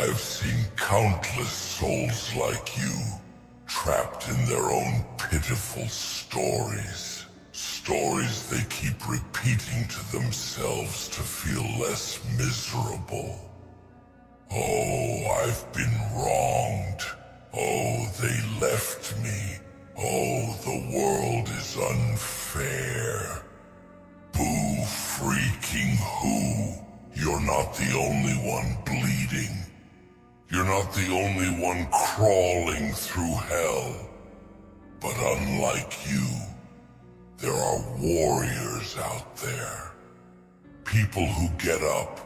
I've seen countless souls like you, trapped in their own pitiful stories. Stories they keep repeating to themselves to feel less miserable. Oh, I've been wronged. Oh, they left me. Oh, the world is unfair. Boo freaking who? You're not the only one bleeding. You're not the only one crawling through hell. But unlike you, there are warriors out there. People who get up,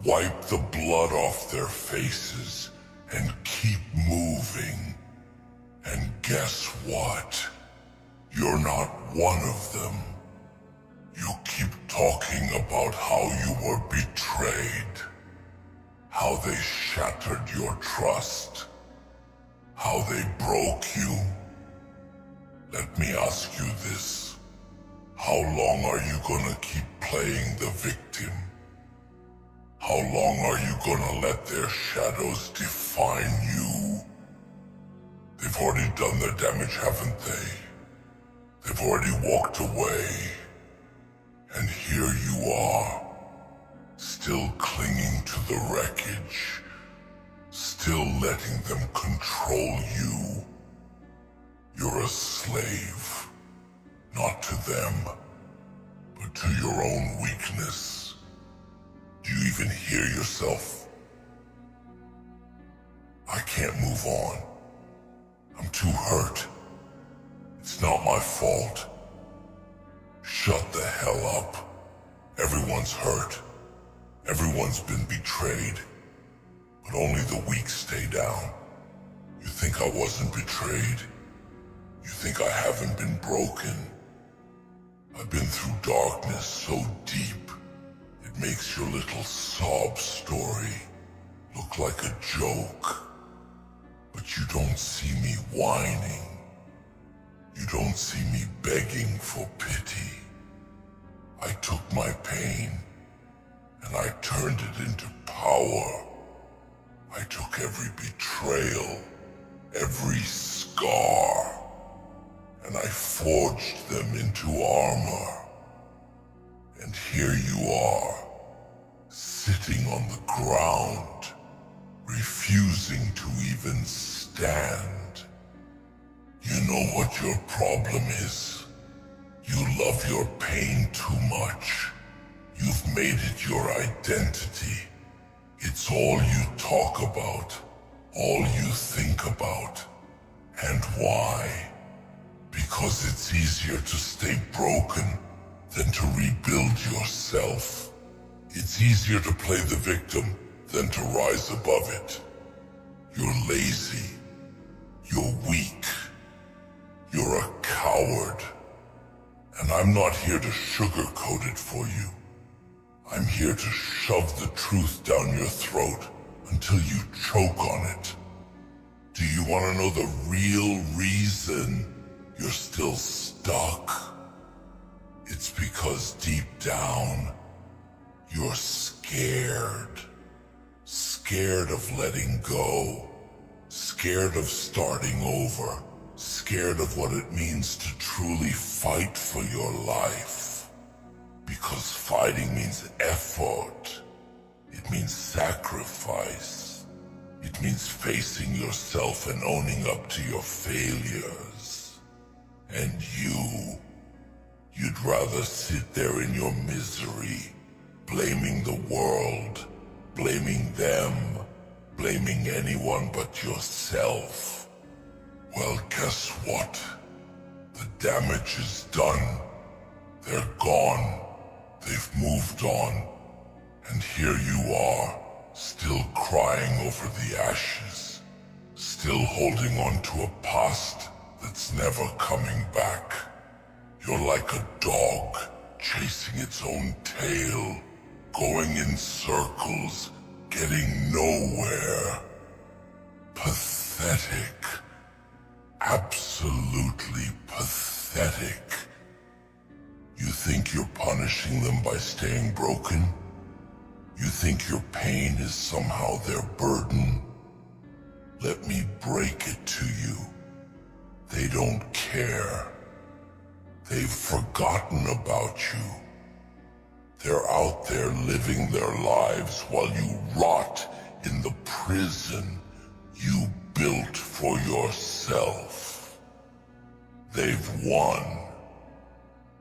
wipe the blood off their faces, and keep moving. And guess what? You're not one of them. You keep talking about how you were betrayed, how they shattered your trust, how they broke you. Let me ask you this. How long are you gonna keep playing the victim? How long are you gonna let their shadows define you? They've already done their damage, haven't they? They've already walked away. And here you are, still clinging to the wreckage, still letting them control you. You're a slave, not to them, but to your own weakness. Do you even hear yourself? I can't move on. I'm too hurt. It's not my fault. Shut the hell up. Everyone's hurt. Everyone's been betrayed. But only the weak stay down. You think I wasn't betrayed? You think I haven't been broken? I've been through darkness so deep, it makes your little sob story look like a joke. But you don't see me whining. You don't see me begging for pity. I took my pain, and I turned it into power. I took every betrayal, every scar, and I forged them into armor. And here you are, sitting on the ground, refusing to even stand. You know what your problem is? You love your pain too much. You've made it your identity. It's all you talk about, all you think about. And why? Because it's easier to stay broken than to rebuild yourself. It's easier to play the victim than to rise above it. You're lazy. You're weak. You're a coward. And I'm not here to sugarcoat it for you. I'm here to shove the truth down your throat until you choke on it. Do you want to know the real reason you're still stuck? It's because deep down, you're scared. Scared of letting go. Scared of starting over. Scared of what it means to truly fight for your life. Because fighting means effort. It means sacrifice. It means facing yourself and owning up to your failures. And you'd rather sit there in your misery, blaming the world, blaming them, blaming anyone but yourself. Well, guess what? The damage is done. They're gone. They've moved on. And here you are, still crying over the ashes. Still holding on to a past that's never coming back. You're like a dog, chasing its own tail, going in circles, getting nowhere. Pathetic. Absolutely pathetic. You think you're punishing them by staying broken? You think your pain is somehow their burden? Let me break it to you. They don't care. They've forgotten about you. They're out there living their lives while you rot in the prison you built for yourself. They've won.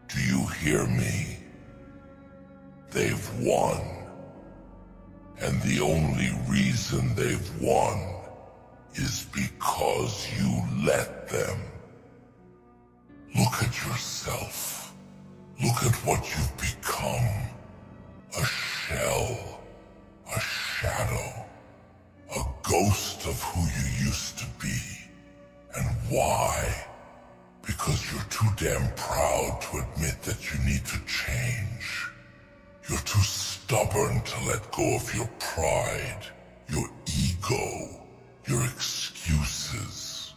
Do you hear me? They've won. And the only reason they've won is because you let them. Look at yourself. Look at what you've become. A shell, a shadow, a ghost of who you used to be. And why? Because you're too damn proud to admit that you need to change. You're too stubborn to let go of your pride, your ego, your excuses.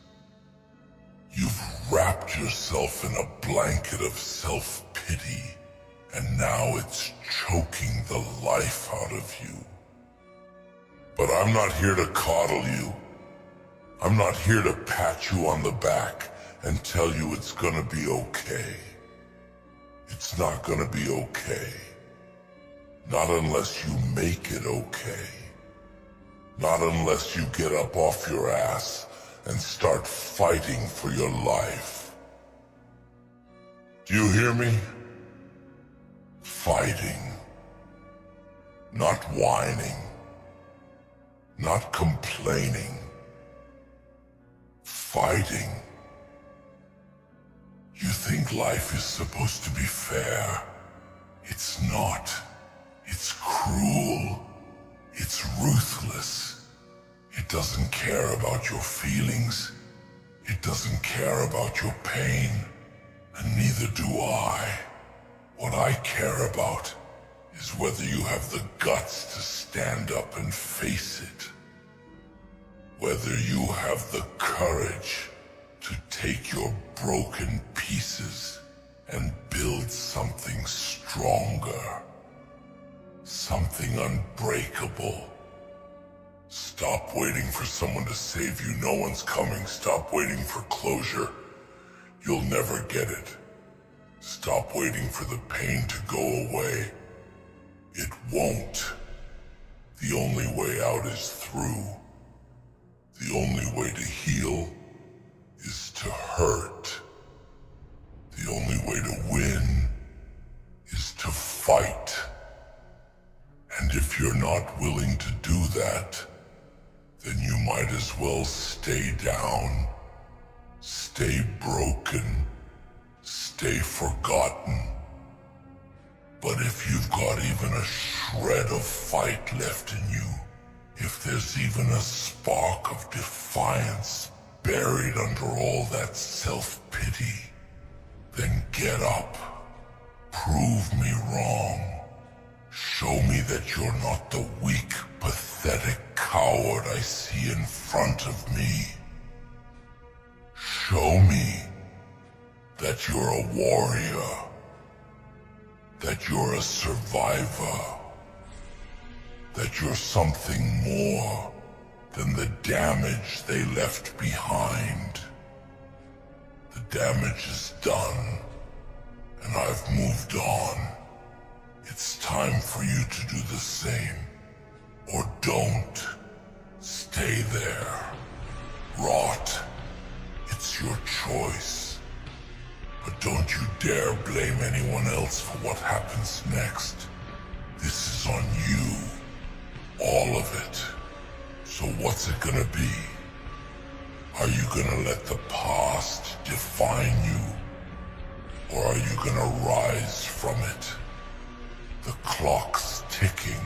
You've wrapped yourself in a blanket of self-pity, and now it's choking the life out of you. But I'm not here to coddle you. I'm not here to pat you on the back and tell you it's gonna be okay. It's not gonna be okay. Not unless you make it okay. Not unless you get up off your ass and start fighting for your life. Do you hear me? Fighting. Not whining. Not complaining. Fighting. You think life is supposed to be fair. It's not. It's cruel. It's ruthless. It doesn't care about your feelings. It doesn't care about your pain. And neither do I. What I care about is whether you have the guts to stand up and face it. Whether you have the courage to take your broken pieces and build something stronger. Something unbreakable. Stop waiting for someone to save you. No one's coming. Stop waiting for closure. You'll never get it. Stop waiting for the pain to go away. It won't. The only way out is through. The only way to heal is to hurt. The only way to win is to fight. And if you're not willing to do that, then you might as well stay down, stay broken, stay forgotten. But if you've got even a shred of fight left in you, if there's even a spark of defiance buried under all that self-pity, then get up. Prove me wrong. Show me that you're not the weak, pathetic coward I see in front of me. Show me that you're a warrior, that you're a survivor, that you're something more than the damage they left behind. The damage is done, and I've moved on. It's time for you to do the same. Or don't. Stay there. Rot. It's your choice. But don't you dare blame anyone else for what happens next. This is on you. All of it. So what's it gonna be? Are you gonna let the past define you? Or are you gonna rise from it? The clock's ticking.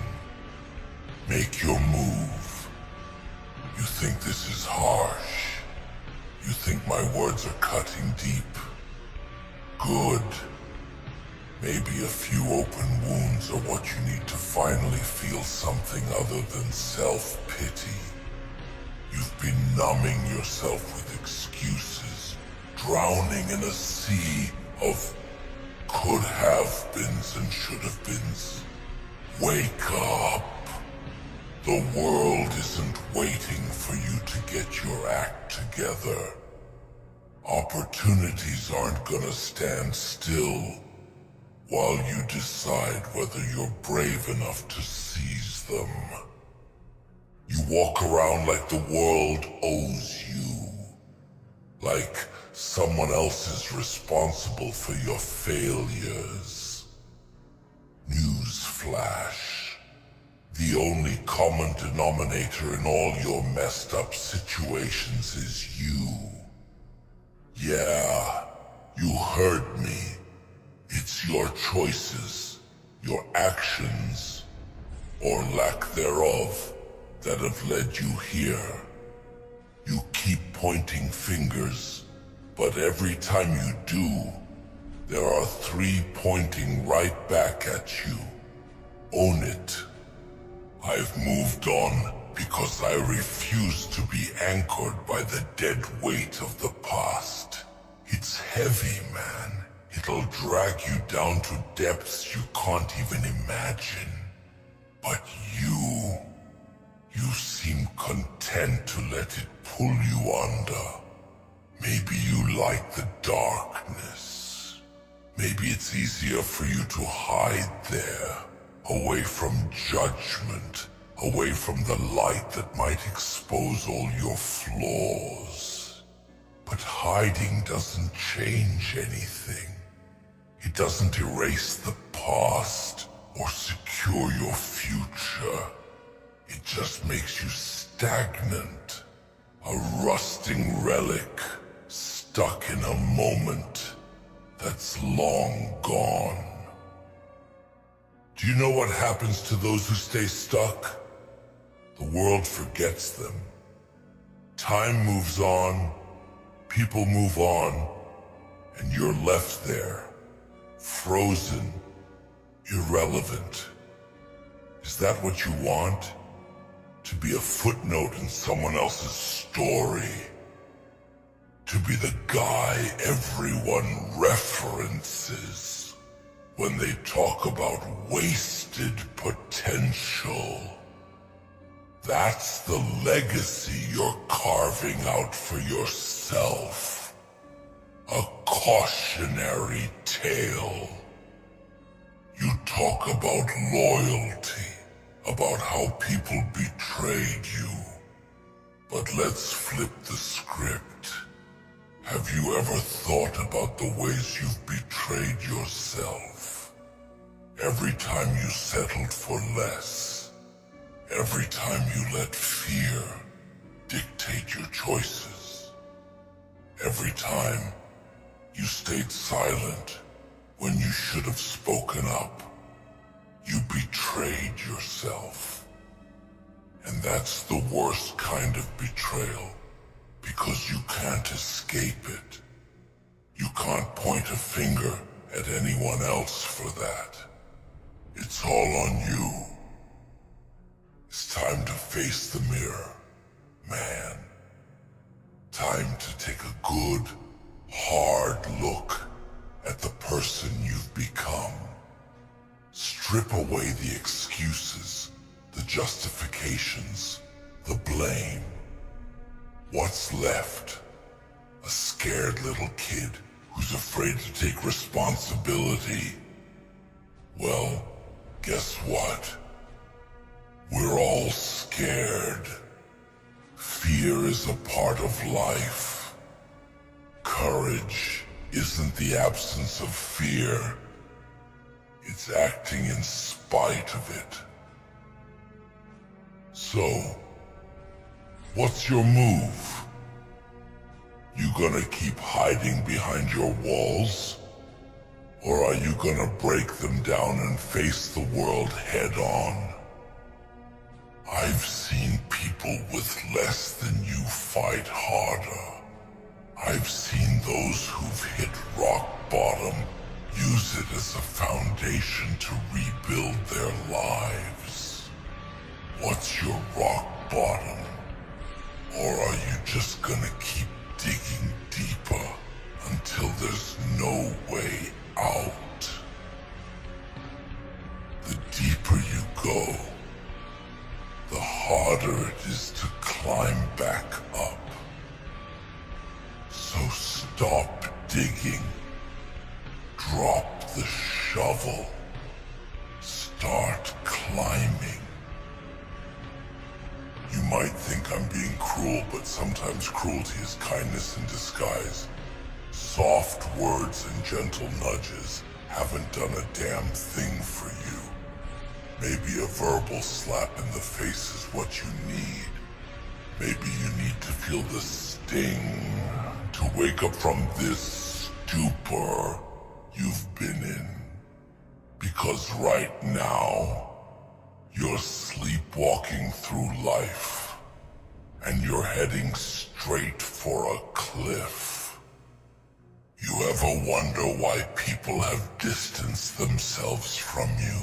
Make your move. You think this is harsh. You think my words are cutting deep. Good. Maybe a few open wounds are what you need to finally feel something other than self-pity. You've been numbing yourself with excuses, drowning in a sea of could-have-beens and should-have-beens. Wake up. The world isn't waiting for you to get your act together. Opportunities aren't gonna stand still while you decide whether you're brave enough to seize them. You walk around like the world owes you. Like someone else is responsible for your failures. Newsflash. The only common denominator in all your messed up situations is you. Yeah, you heard me. It's your choices, your actions, or lack thereof, that have led you here. You keep pointing fingers, but every time you do, there are 3 pointing right back at you. Own it. I've moved on because I refuse to be anchored by the dead weight of the past. It's heavy, man. It'll drag you down to depths you can't even imagine. But you seem content to let it pull you under. Maybe you like the darkness. Maybe it's easier for you to hide there, away from judgment, away from the light that might expose all your flaws. But hiding doesn't change anything. It doesn't erase the past or secure your future. It just makes you stagnant, a rusting relic, stuck in a moment that's long gone. Do you know what happens to those who stay stuck? The world forgets them. Time moves on, people move on, and you're left there, frozen, irrelevant. Is that what you want? To be a footnote in someone else's story? To be the guy everyone references when they talk about wasted potential? That's the legacy you're carving out for yourself. A cautionary tale. You talk about loyalty, about how people betrayed you. But let's flip the script. Have you ever thought about the ways you've betrayed yourself? Every time you settled for less. Every time you let fear dictate your choices. Every time you stayed silent when you should have spoken up. You betrayed yourself. And that's the worst kind of betrayal, because you can't escape it. You can't point a finger at anyone else for that. It's all on you. It's time to face the mirror, man. Time to take a good, hard look at the person you've become. Strip away the excuses, the justifications, the blame. What's left? A scared little kid who's afraid to take responsibility. Well, guess what? We're all scared. Fear is a part of life. Courage isn't the absence of fear. It's acting in spite of it. So, what's your move? You gonna keep hiding behind your walls? Or are you gonna break them down and face the world head on? I've seen people with less than you fight harder. I've seen those who've hit rock bottom use it as a foundation to rebuild their lives. What's your rock bottom? Or are you just gonna keep digging deeper until there's no way out? The deeper you Stop digging. Drop the shovel. Start climbing. You might think I'm being cruel, but sometimes cruelty is kindness in disguise. Soft words and gentle nudges haven't done a damn thing for you. Maybe a verbal slap in the face is what you need. Maybe you need to feel the sting to wake up from this stupor you've been in. Because right now, you're sleepwalking through life, and you're heading straight for a cliff. You ever wonder why people have distanced themselves from you?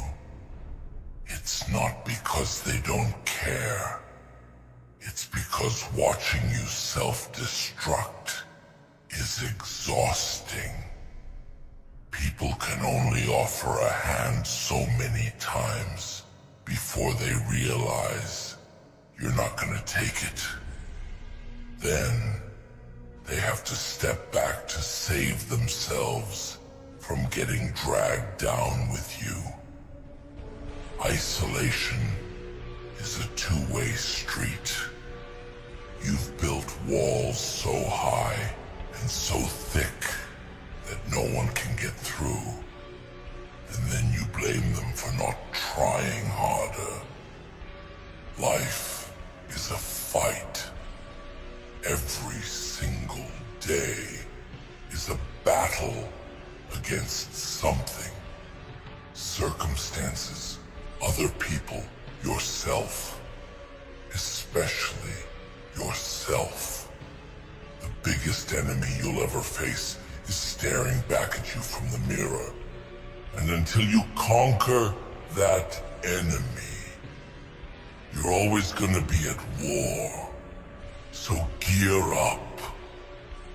It's not because they don't care. It's because watching you self-destruct is exhausting. People can only offer a hand so many times before they realize you're not gonna take it. Then they have to step back to save themselves from getting dragged down with you. Isolation is a two-way street. You've built walls so high and so thick that no one can get through. And then you blame them for not trying harder. Life is a fight. Every single day is a battle against something. Circumstances, other people, yourself. Especially yourself. The biggest enemy you'll ever face is staring back at you from the mirror. And until you conquer that enemy, you're always gonna be at war. So gear up.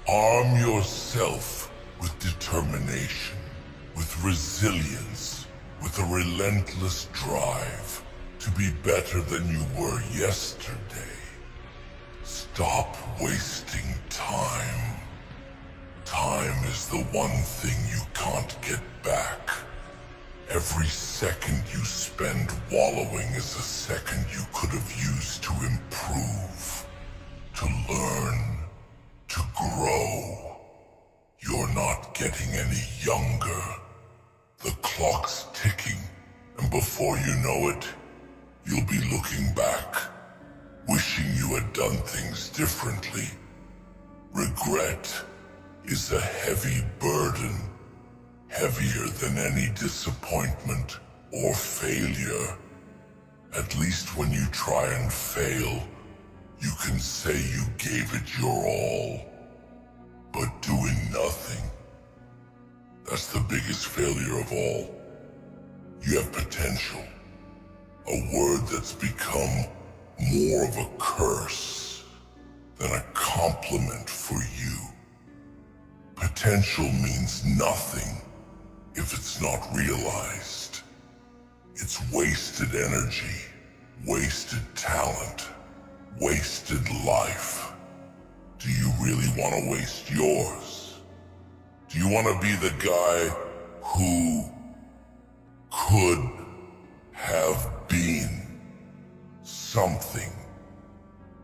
Arm yourself with determination, with resilience, with a relentless drive to be better than you were yesterday. Stop wasting time. Time is the one thing you can't get back. Every second you spend wallowing is a second you could have used to improve, to learn, to grow. You're not getting any younger. The clock's ticking, and before you know it, you'll be looking back, wishing you had done things differently. Regret is a heavy burden, heavier than any disappointment or failure. At least when you try and fail, you can say you gave it your all. But doing nothing, that's the biggest failure of all. You have potential, a word that's become more of a curse than a compliment for you. Potential means nothing if it's not realized. It's wasted energy, wasted talent, wasted life. Do you really want to waste yours? Do you want to be the guy who could have been something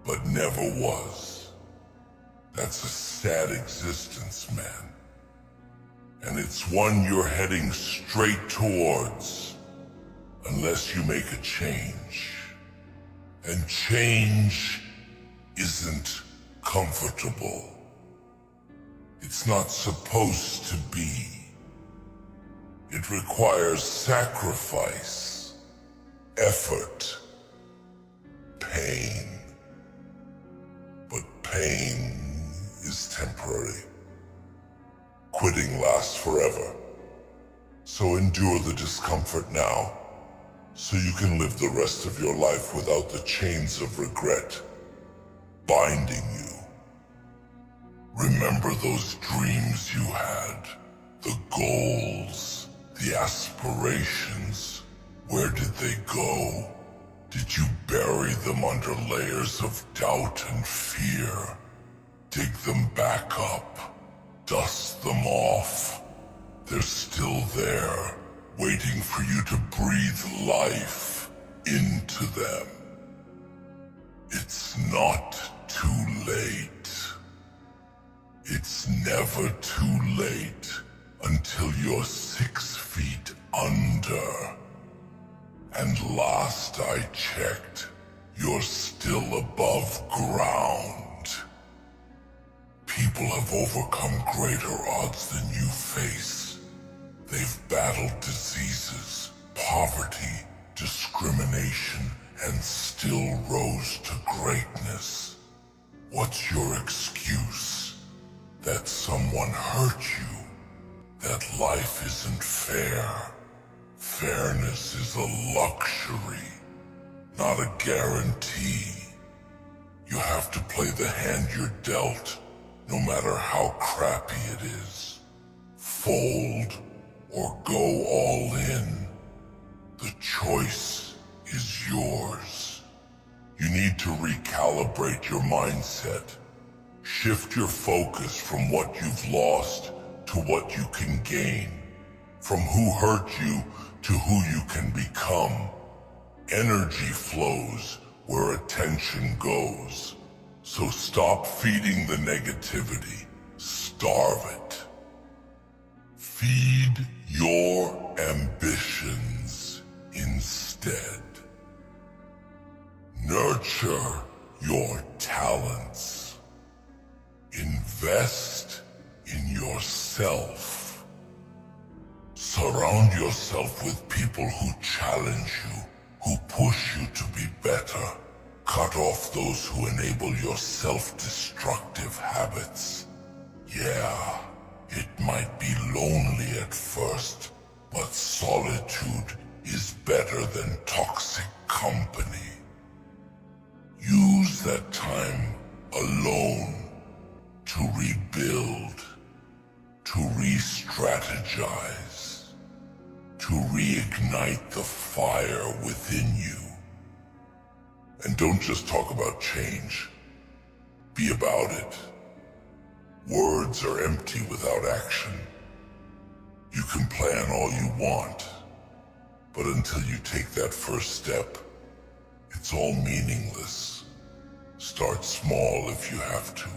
but never was? That's a sad existence, man. And it's one you're heading straight towards unless you make a change. And change isn't comfortable. It's not supposed to be. It requires sacrifice, effort, pain. But pain is temporary. Quitting lasts forever. So endure the discomfort now, so you can live the rest of your life without the chains of regret binding you. Remember those dreams you had, the goals, the aspirations. Where did they go? Did you bury them under layers of doubt and fear? Dig them back up. Dust them off. They're still there, waiting for you to breathe life into them. It's not too late. It's never too late until you're 6 feet under. And last I checked, you're still above ground. People have overcome greater odds than you face. They've battled diseases, poverty, discrimination, and still rose to greatness. What's your excuse? That someone hurt you? That life isn't fair? Fairness is a luxury, not a guarantee. You have to play the hand you're dealt, no matter how crappy it is. Fold or go all in. The choice is yours. You need to recalibrate your mindset. Shift your focus from what you've lost to what you can gain. From who hurt you to who you can become. Energy flows where attention goes. So stop feeding the negativity. Starve it. Feed your ambitions instead. Nurture your talents. Invest in yourself. Surround yourself with people who challenge you, who push you to be better. Cut off those who enable your self-destructive habits. Yeah, it might be lonely at first, but solitude is better than toxic company. Use that time alone to rebuild, to re-strategize, to reignite the fire within you. And don't just talk about change. Be about it. Words are empty without action. You can plan all you want, but until you take that first step, it's all meaningless. Start small if you have to.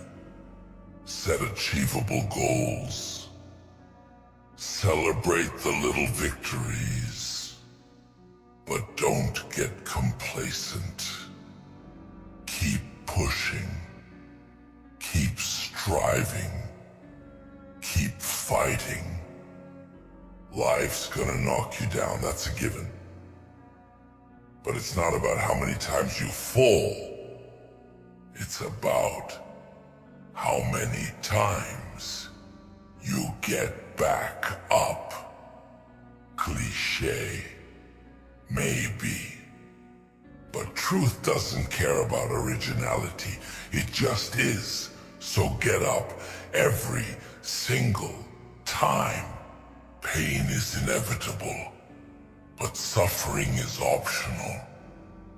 Set achievable goals. Celebrate the little victories. But don't get complacent. Keep pushing. Keep striving. Keep fighting. Life's gonna knock you down, that's a given. But it's not about how many times you fall. It's about how many times you get back up. Cliché, maybe. But truth doesn't care about originality. It just is. So get up every single time. Pain is inevitable, but suffering is optional.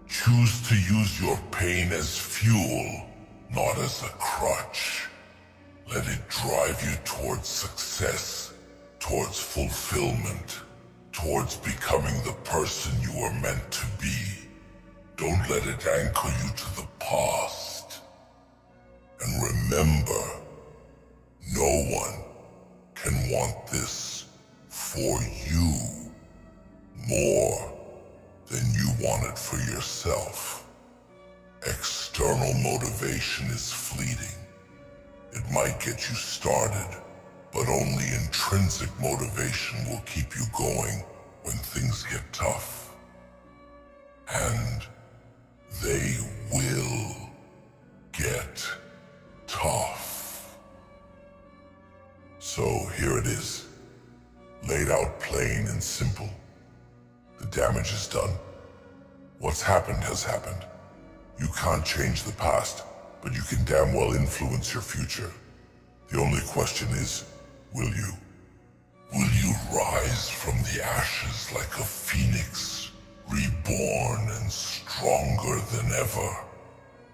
Choose to use your pain as fuel, not as a crutch. Let it drive you towards success, towards fulfillment, towards becoming the person you are meant to be. Don't let it anchor you to the past. And remember, no one can want this for you more than you want it for yourself. External motivation is fleeting. It might get you started, but only intrinsic motivation will keep you going when things get tough. And they will get tough. So here it is, laid out plain and simple. The damage is done. What's happened has happened. You can't change the past, but you can damn well influence your future. The only question is, will you? Will you rise from the ashes like a phoenix, reborn and stronger than ever?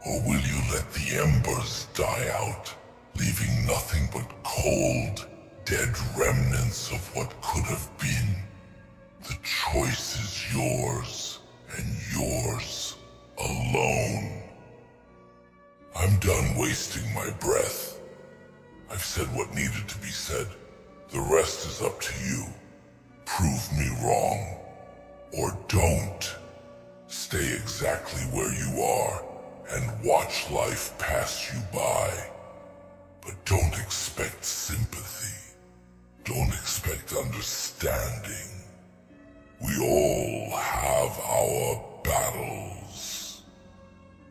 Or will you let the embers die out, leaving nothing but cold, dead remnants of what could have been. The choice is yours, and yours alone. I'm done wasting my breath. I've said what needed to be said. The rest is up to you. Prove me wrong, or don't. Stay exactly where you are and watch life pass you by. But don't expect sympathy. Don't expect understanding. We all have our battles.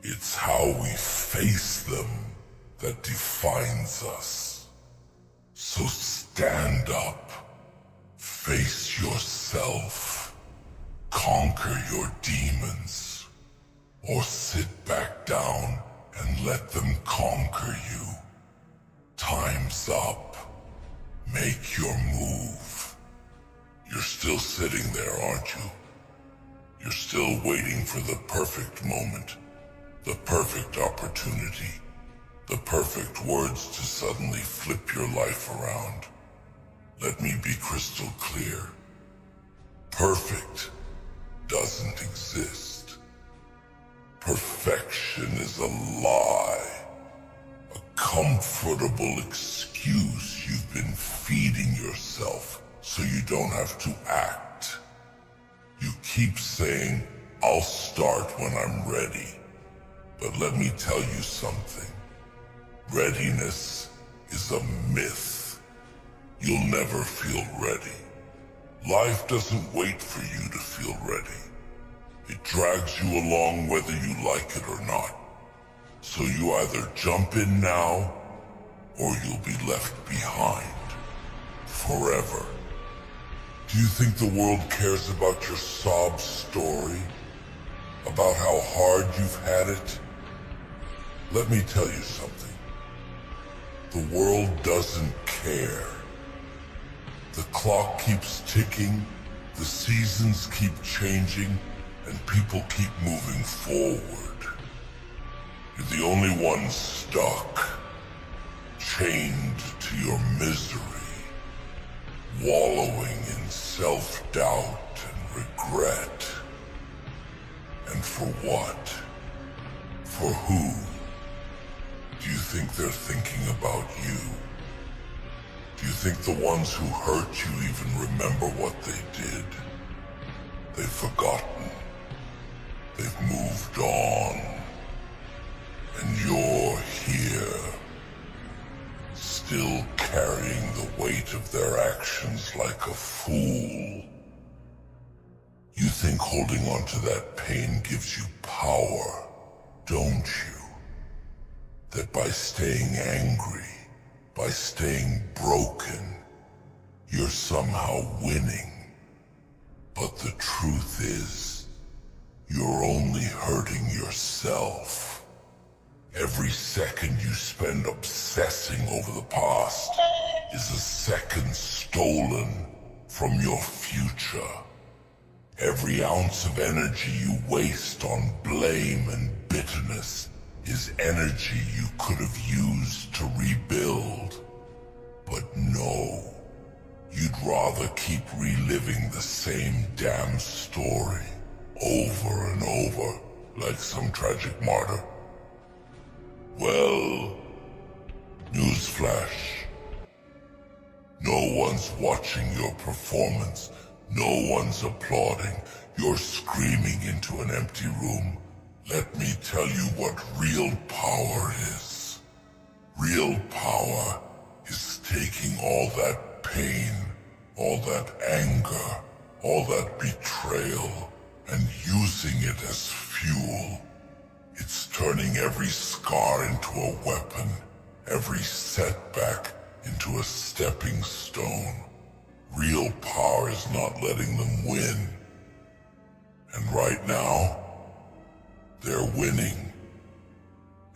It's how we face them that defines us. So stand up, face yourself, conquer your demons, or sit back down and let them conquer you. Time's up. Make your move. You're still sitting there, aren't you? You're still waiting for the perfect moment, the perfect opportunity, the perfect words to suddenly flip your life around. Let me be crystal clear. Perfect doesn't exist. Perfection is a lie, a comfortable excuse you've been feeding yourself so you don't have to act. You keep saying, I'll start when I'm ready. But let me tell you something. Readiness is a myth. You'll never feel ready. Life doesn't wait for you to feel ready. It drags you along whether you like it or not. So you either jump in now, or you'll be left behind. Forever. Do you think the world cares about your sob story? About how hard you've had it? Let me tell you something. The world doesn't care. The clock keeps ticking, the seasons keep changing, and people keep moving forward. You're the only one stuck, chained to your misery, wallowing in self-doubt and regret. And for what? For who? Do you think they're thinking about you? Do you think the ones who hurt you even remember what they did? They've forgotten. They've moved on. And you're here, still carrying the weight of their actions like a fool. You think holding on to that pain gives you power, don't you? That by staying angry, by staying broken, you're somehow winning. But the truth is, you're only hurting yourself. Every second you spend obsessing over the past is a second stolen from your future. Every ounce of energy you waste on blame and bitterness is energy you could have used to rebuild. But no, you'd rather keep reliving the same damn story over and over like some tragic martyr. Well, newsflash. No one's watching your performance. No one's applauding. You're screaming into an empty room. Let me tell you what real power is. Real power is taking all that pain, all that anger, all that betrayal, and using it as fuel. It's turning every scar into a weapon, every setback into a stepping stone. Real power is not letting them win. And right now, they're winning.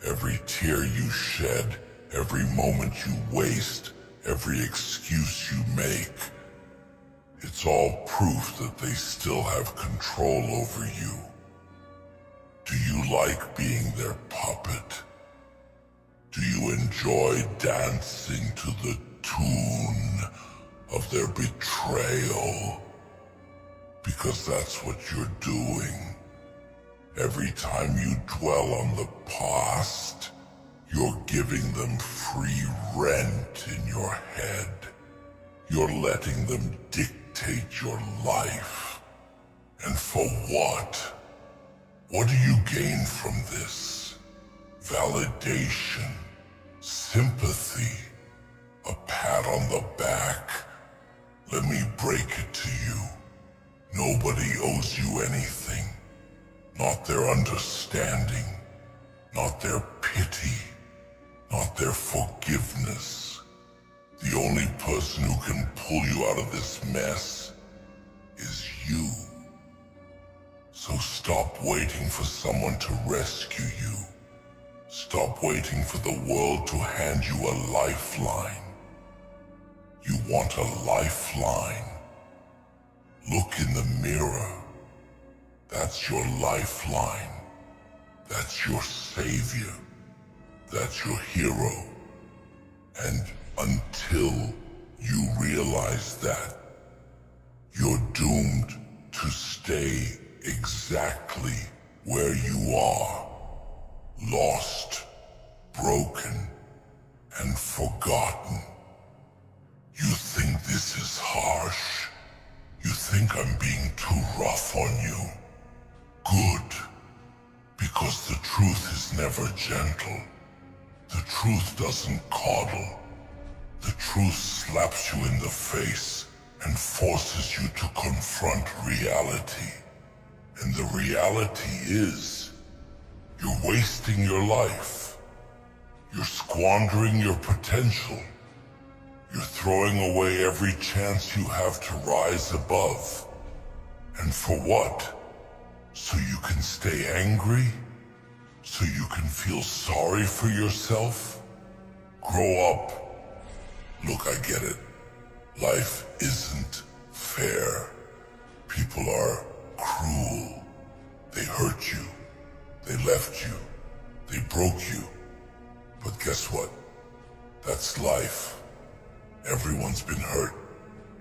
Every tear you shed, every moment you waste, every excuse you make, it's all proof that they still have control over you. Do you like being their puppet? Do you enjoy dancing to the tune of their betrayal. Because that's what you're doing. Every time you dwell on the past, you're giving them free rent in your head. You're letting them dictate your life. And for what? What do you gain from this? Validation, sympathy, a pat on the back. Let me break it to you. Nobody owes you anything. Not their understanding, not their pity, not their forgiveness. The only person who can pull you out of this mess is you. So stop waiting for someone to rescue you. Stop waiting for the world to hand you a lifeline. You want a lifeline? Look in the mirror. That's your lifeline. That's your savior. That's your hero. And until you realize that, you're doomed to stay exactly where you are. Lost, broken, and forgotten. You think this is harsh? You think I'm being too rough on you? Good. Because the truth is never gentle. The truth doesn't coddle. The truth slaps you in the face and forces you to confront reality. And the reality is, you're wasting your life. You're squandering your potential. You're throwing away every chance you have to rise above. And for what? So you can stay angry? So you can feel sorry for yourself? Grow up. Look, I get it. Life isn't fair. People are cruel. They hurt you. They left you. They broke you. But guess what? That's life. Everyone's been hurt.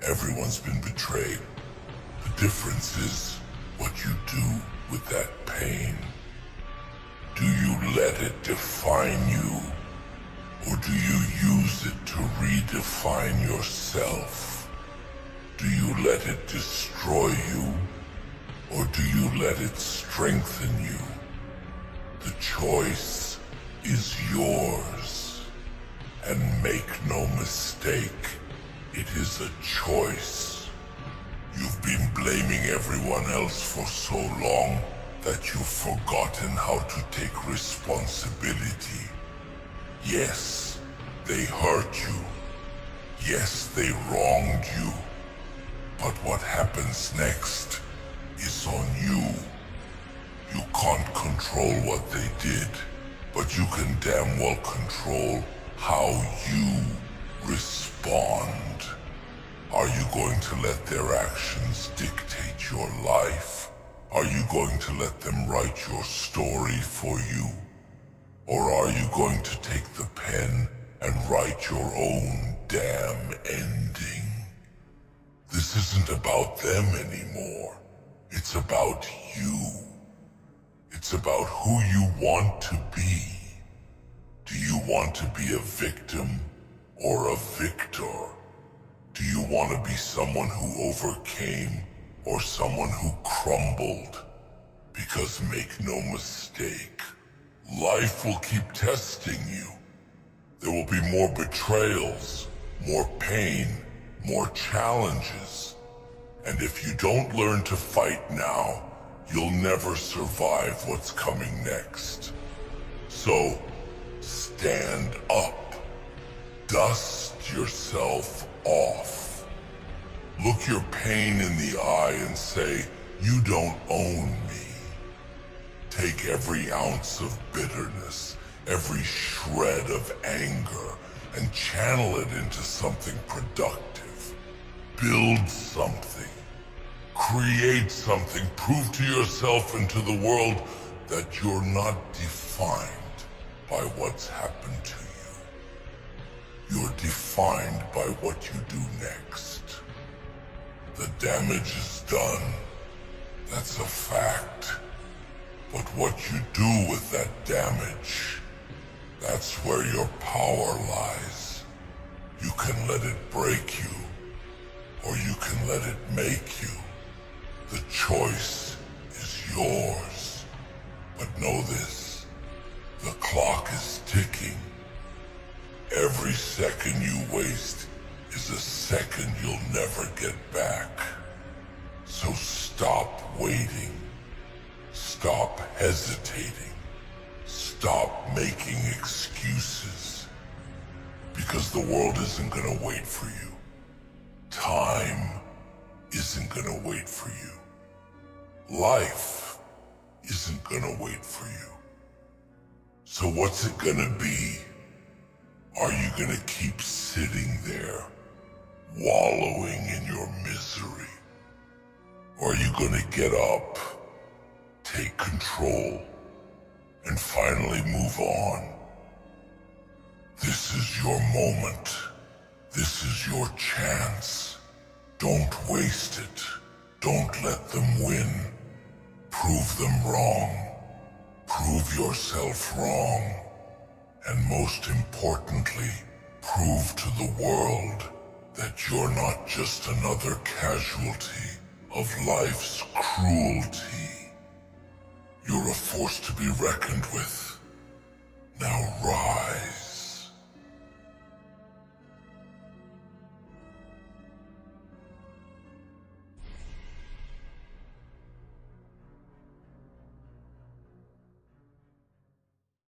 Everyone's been betrayed. The difference is what you do with that pain. Do you let it define you? Or do you use it to redefine yourself? Do you let it destroy you? Or do you let it strengthen you? The choice is yours. And make no mistake, it is a choice. You've been blaming everyone else for so long that you've forgotten how to take responsibility. Yes, they hurt you. Yes, they wronged you. But what happens next is on you. You can't control what they did, but you can damn well control how you respond. Are you going to let their actions dictate your life? Are you going to let them write your story for you? Or are you going to take the pen and write your own damn ending? This isn't about them anymore. It's about you. It's about who you want to be. Do you want to be a victim or a victor? Do you want to be someone who overcame or someone who crumbled? Because make no mistake, life will keep testing you. There will be more betrayals, more pain, more challenges. And if you don't learn to fight now, you'll never survive what's coming next. So, stand up. Dust yourself off. Look your pain in the eye and say, you don't own me. Take every ounce of bitterness, every shred of anger, and channel it into something productive. Build something. Create something. Prove to yourself and to the world that you're not defined by what's happened to you. You're defined by what you do next. The damage is done. That's a fact. But what you do with that damage, that's where your power lies. You can let it break you, or you can let it make you. The choice is yours. But know this, the clock is ticking. Every second you waste is a second you'll never get back. So stop waiting. Stop hesitating. Stop making excuses. Because the world isn't gonna wait for you. Time isn't gonna wait for you. Life isn't gonna wait for you. So what's it gonna be? Are you gonna keep sitting there, wallowing in your misery? Or are you gonna get up, take control, and finally move on? This is your moment. This is your chance. Don't waste it. Don't let them win. Prove them wrong. Prove yourself wrong. And most importantly, prove to the world that you're not just another casualty of life's cruelty. You're a force to be reckoned with. Now rise.